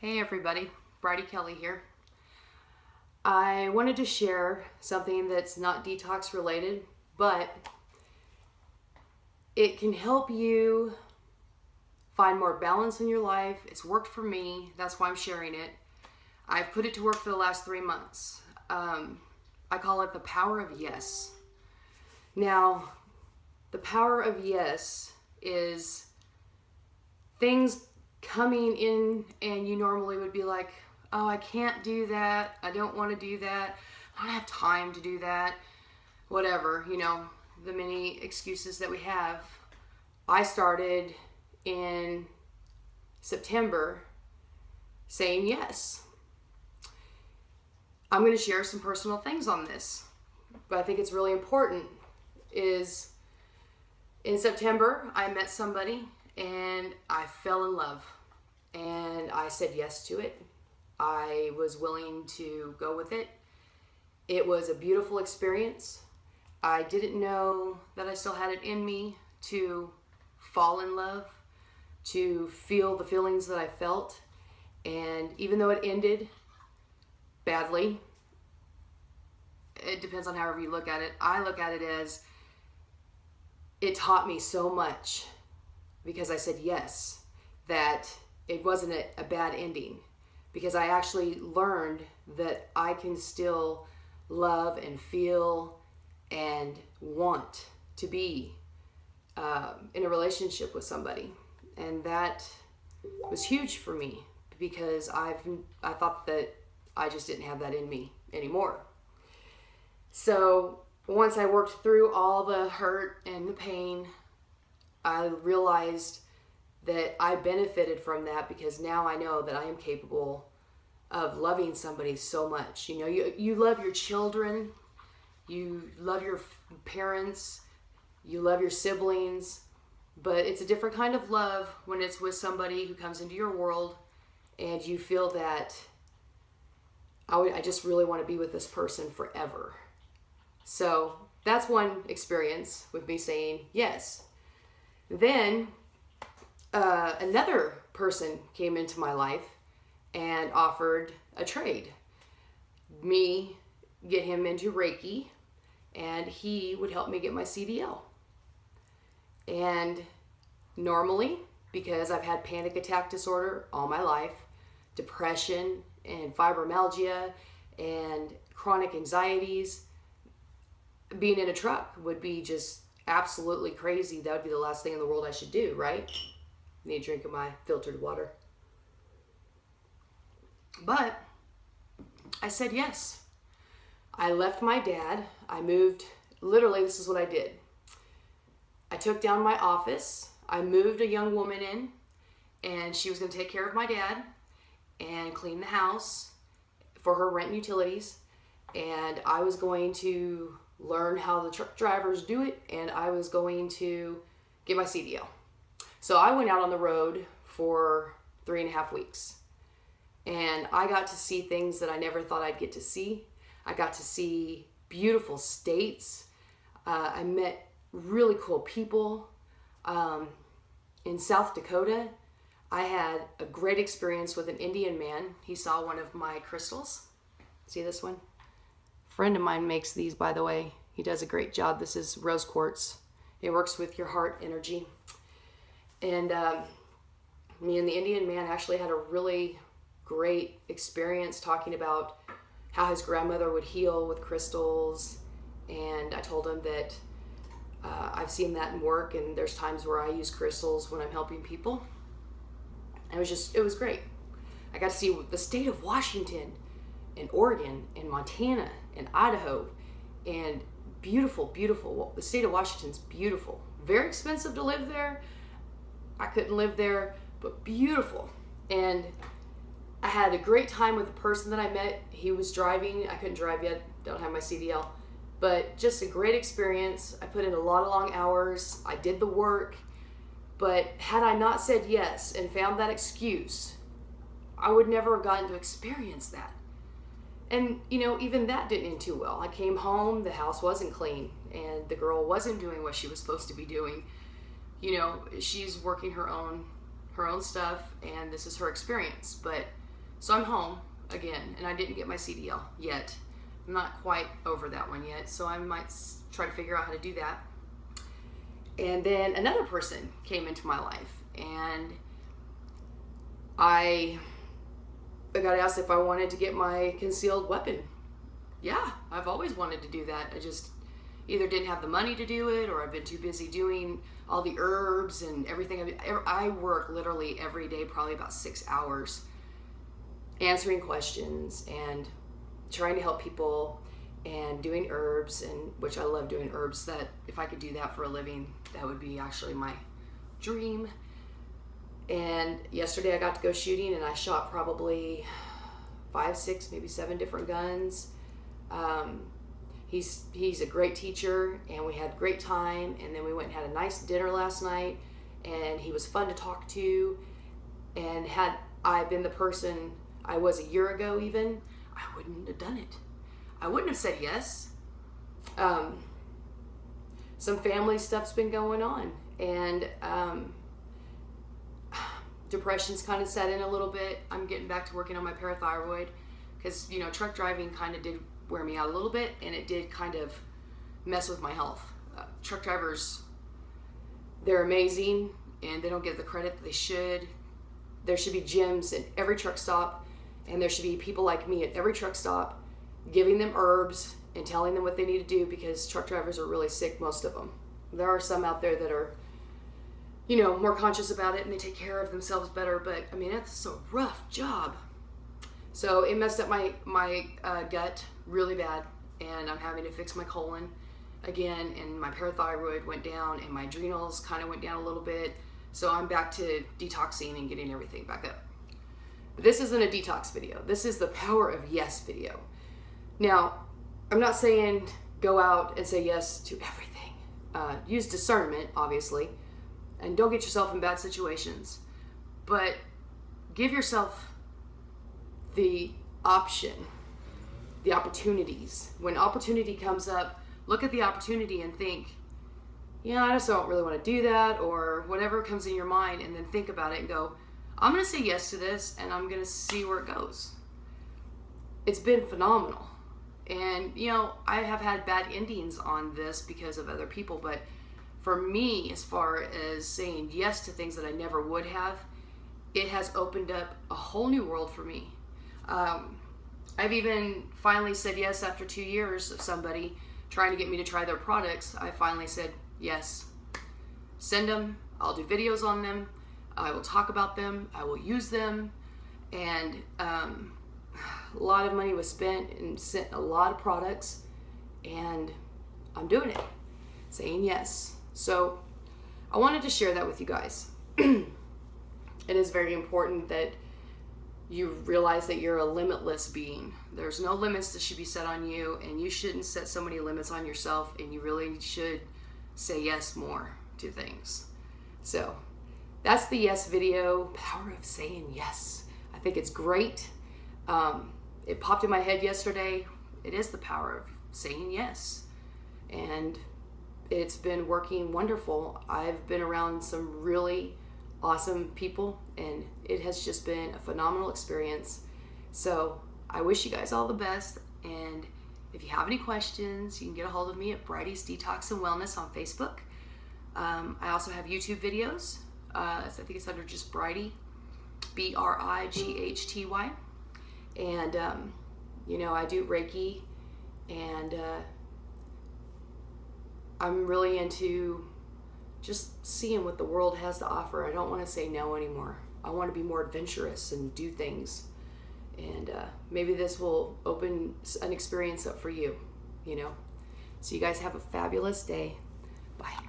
Hey everybody, Bridie Kelly here. I wanted to share something that's not detox related, but it can help you find more balance in your life. It's worked for me, that's why I'm sharing it. I've put it to work for the last 3 months. I call it the power of yes. Now, the power of yes is things coming in and you normally would be like, oh, I can't do that. I don't want to do that. I don't have time to do that. Whatever, the many excuses that we have. I started in September saying yes. I'm going to share some personal things on this, but I think it's really important. Is in September, I met somebody and I fell in love and I said yes to it. I was willing to go with it. It was a beautiful experience. I didn't know that I still had it in me to fall in love, to feel the feelings that I felt. And even though it ended badly, it depends on however you look at it. I look at it as it taught me so much because I said yes, that it wasn't a bad ending, because I actually learned that I can still love and feel and want to be in a relationship with somebody. And that was huge for me because I thought that I just didn't have that in me anymore. So once I worked through all the hurt and the pain, I realized that I benefited from that because now I know that I am capable of loving somebody so much. You love your children, you love your parents, you love your siblings, but it's a different kind of love when it's with somebody who comes into your world and you feel that I just really want to be with this person forever. So that's one experience with me saying yes. Then another person came into my life and offered a trade. Me get him into Reiki, and he would help me get my CDL. And normally, because I've had panic attack disorder all my life, depression and fibromyalgia and chronic anxieties, being in a truck would be just absolutely crazy. That would be the last thing in the world I should do, right? I need a drink of my filtered water. But I said yes. I left my dad. I moved, literally this is what I did. I took down my office. I moved a young woman in, and she was going to take care of my dad and clean the house for her rent and utilities. And I was going to learn how the truck drivers do it, and I was going to get my CDL. So I went out on the road for 3.5 weeks, and I got to see things that I never thought I'd get to see. I got to see beautiful states. I met really cool people. In South Dakota, I had a great experience with an Indian man. He saw one of my crystals. See this one? A friend of mine makes these, by the way. He does a great job. This is rose quartz. It works with your heart energy. And me and the Indian man actually had a really great experience talking about how his grandmother would heal with crystals. And I told him that I've seen that work, and there's times where I use crystals when I'm helping people. And it was great. I got to see the state of Washington and Oregon and Montana and Idaho, and beautiful. The state of Washington's beautiful. Very expensive to live there. I couldn't live there, but beautiful. And I had a great time with the person that I met. He was driving. I couldn't drive yet. Don't have my CDL. But just a great experience. I put in a lot of long hours. I did the work. But had I not said yes and found that excuse, I would never have gotten to experience that. And, even that didn't end too well. I came home, the house wasn't clean, and the girl wasn't doing what she was supposed to be doing. She's working her own stuff, and this is her experience. But So I'm home again, and I didn't get my CDL yet. I'm not quite over that one yet, so I might try to figure out how to do that. And then another person came into my life, and I got asked if I wanted to get my concealed weapon. Yeah, I've always wanted to do that. I just either didn't have the money to do it, or I've been too busy doing all the herbs and everything. I work literally every day, probably about 6 hours, answering questions and trying to help people and doing herbs, and which I love doing herbs. That if I could do that for a living, that would be actually my dream. And yesterday I got to go shooting, and I shot probably 5, 6, maybe 7 different guns. He's a great teacher, and we had a great time, and then we went and had a nice dinner last night, and he was fun to talk to. And had I been the person I was a year ago even, I wouldn't have done it. I wouldn't have said yes. Some family stuff's been going on, and depression's kind of set in a little bit. I'm getting back to working on my parathyroid because, you know, truck driving kind of did wear me out a little bit, and it did kind of mess with my health. Truck drivers, they're amazing, and they don't get the credit that they should. There should be gyms at every truck stop, and there should be people like me at every truck stop giving them herbs and telling them what they need to do, because truck drivers are really sick, most of them. There are some out there that are, you know, more conscious about it and they take care of themselves better, but I mean, it's a rough job. So it messed up my gut really bad, and I'm having to fix my colon again, and my parathyroid went down, and my adrenals kind of went down a little bit. So I'm back to detoxing and getting everything back up. But this isn't a detox video. This is the power of yes video. Now, I'm not saying go out and say yes to everything. Use discernment, obviously, and don't get yourself in bad situations. But give yourself the option, the opportunities. When opportunity comes up, look at the opportunity and think, yeah, I just don't really want to do that, or whatever comes in your mind, and then think about it and go, I'm going to say yes to this, and I'm going to see where it goes. It's been phenomenal. And, you know, I have had bad endings on this because of other people, but for me, as far as saying yes to things that I never would have, it has opened up a whole new world for me. I've even finally said yes after 2 years of somebody trying to get me to try their products. I finally said yes. Send them. I'll do videos on them. I will talk about them. I will use them. And a lot of money was spent and sent a lot of products, and I'm doing it, saying yes. So I wanted to share that with you guys. It is very important that you realize that you're a limitless being. There's no limits that should be set on you, and you shouldn't set so many limits on yourself, and you really should say yes more to things. So that's the yes video, power of saying yes. I think it's great. It popped in my head yesterday. It is the power of saying yes, and it's been working wonderful. I've been around some really awesome people, and it has just been a phenomenal experience. So I wish you guys all the best, and if you have any questions, you can get a hold of me at Bridie's Detox and Wellness on Facebook. I also have YouTube videos. I think it's under just Bridie, Brighty. And you know, I do Reiki, and I'm really into just seeing what the world has to offer. I don't want to say no anymore. I want to be more adventurous and do things. And maybe this will open an experience up for you, you know. So you guys have a fabulous day. Bye.